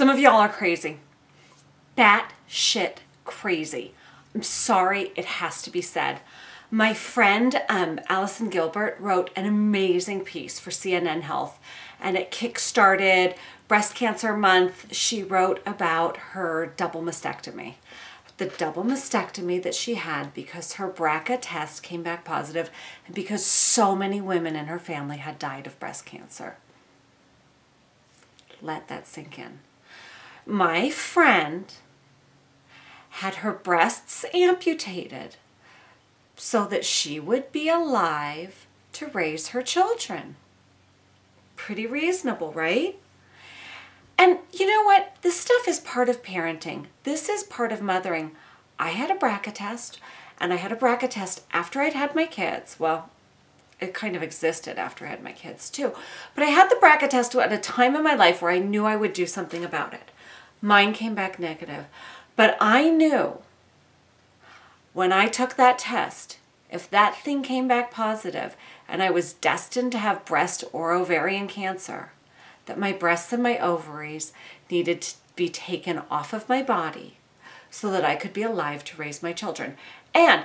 Some of y'all are crazy. Bat shit crazy. I'm sorry, it has to be said. My friend Allison Gilbert wrote an amazing piece for CNN Health, and it kick-started Breast Cancer Month. She wrote about her double mastectomy. The double mastectomy that she had because her BRCA test came back positive and because so many women in her family had died of breast cancer. Let that sink in. My friend had her breasts amputated so that she would be alive to raise her children. Pretty reasonable, right? And you know what? This stuff is part of parenting. This is part of mothering. I had a BRCA test, and I had a BRCA test after I'd had my kids. Well, it kind of existed after I had my kids too. But I had the BRCA test at a time in my life where I knew I would do something about it. Mine came back negative. But I knew when I took that test, if that thing came back positive and I was destined to have breast or ovarian cancer, that my breasts and my ovaries needed to be taken off of my body so that I could be alive to raise my children. And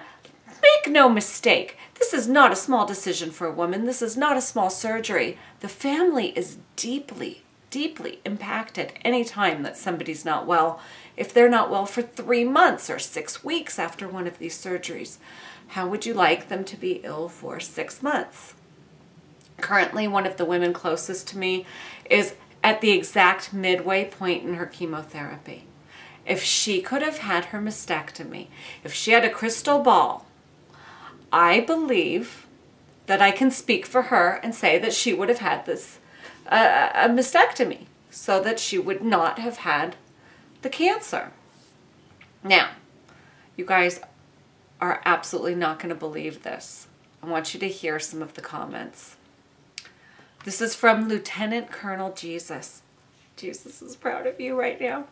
make no mistake, this is not a small decision for a woman. This is not a small surgery. The family is deeply, deeply impacted anytime that somebody's not well. If they're not well for 3 months or 6 weeks after one of these surgeries, how would you like them to be ill for 6 months? Currently, one of the women closest to me is at the exact midway point in her chemotherapy. If she could have had her mastectomy, if she had a crystal ball, I believe that I can speak for her and say that she would have had this a mastectomy so that she would not have had the cancer. Now, you guys are absolutely not going to believe this. I want you to hear some of the comments. This is from Lieutenant Colonel Jesus. Jesus is proud of you right now.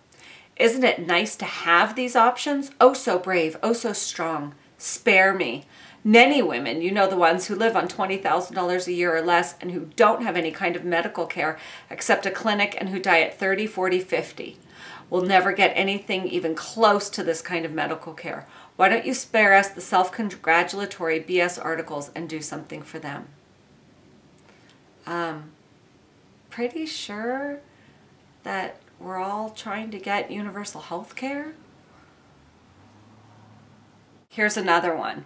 Isn't it nice to have these options? Oh, so brave. Oh, so strong. Spare me. Many women, you know, the ones who live on $20,000 a year or less and who don't have any kind of medical care except a clinic and who die at 30, 40, 50, will never get anything even close to this kind of medical care. Why don't you spare us the self-congratulatory BS articles and do something for them? Pretty sure that we're all trying to get universal health care. Here's another one.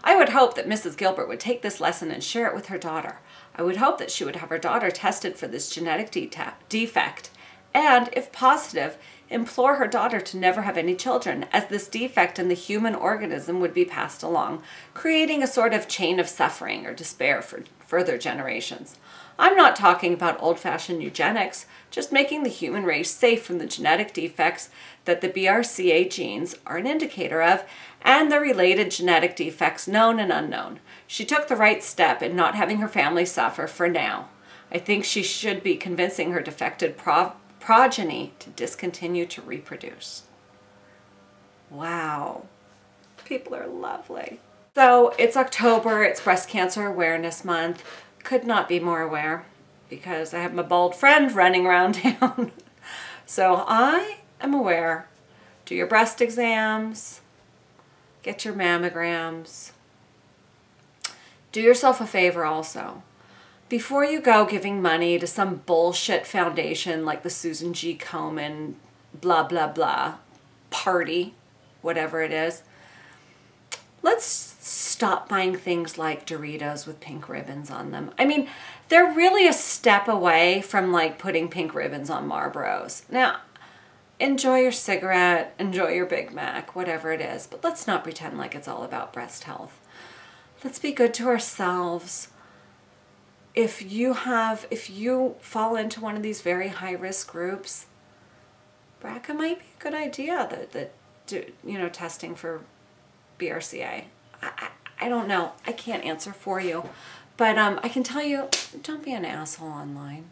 I would hope that Mrs. Gilbert would take this lesson and share it with her daughter. I would hope that she would have her daughter tested for this genetic defect and, if positive, implore her daughter to never have any children, as this defect in the human organism would be passed along, creating a sort of chain of suffering or despair for further generations. I'm not talking about old-fashioned eugenics, just making the human race safe from the genetic defects that the BRCA genes are an indicator of, and the related genetic defects known and unknown. She took the right step in not having her family suffer for now. I think she should be convincing her defected progeny to discontinue to reproduce. Wow. People are lovely. So it's October, it's Breast Cancer Awareness Month. Could not be more aware because I have my bald friend running around town. So I am aware. Do your breast exams. Get your mammograms. Do yourself a favor also. Before you go giving money to some bullshit foundation like the Susan G. Komen blah blah blah party, whatever it is, let's stop buying things like Doritos with pink ribbons on them. I mean, they're really a step away from like putting pink ribbons on Marlboros. Now, enjoy your cigarette, enjoy your Big Mac, whatever it is, but let's not pretend like it's all about breast health. Let's be good to ourselves. If you fall into one of these very high-risk groups, BRCA might be a good idea, testing for BRCA. I don't know. I can't answer for you. But I can tell you, don't be an asshole online.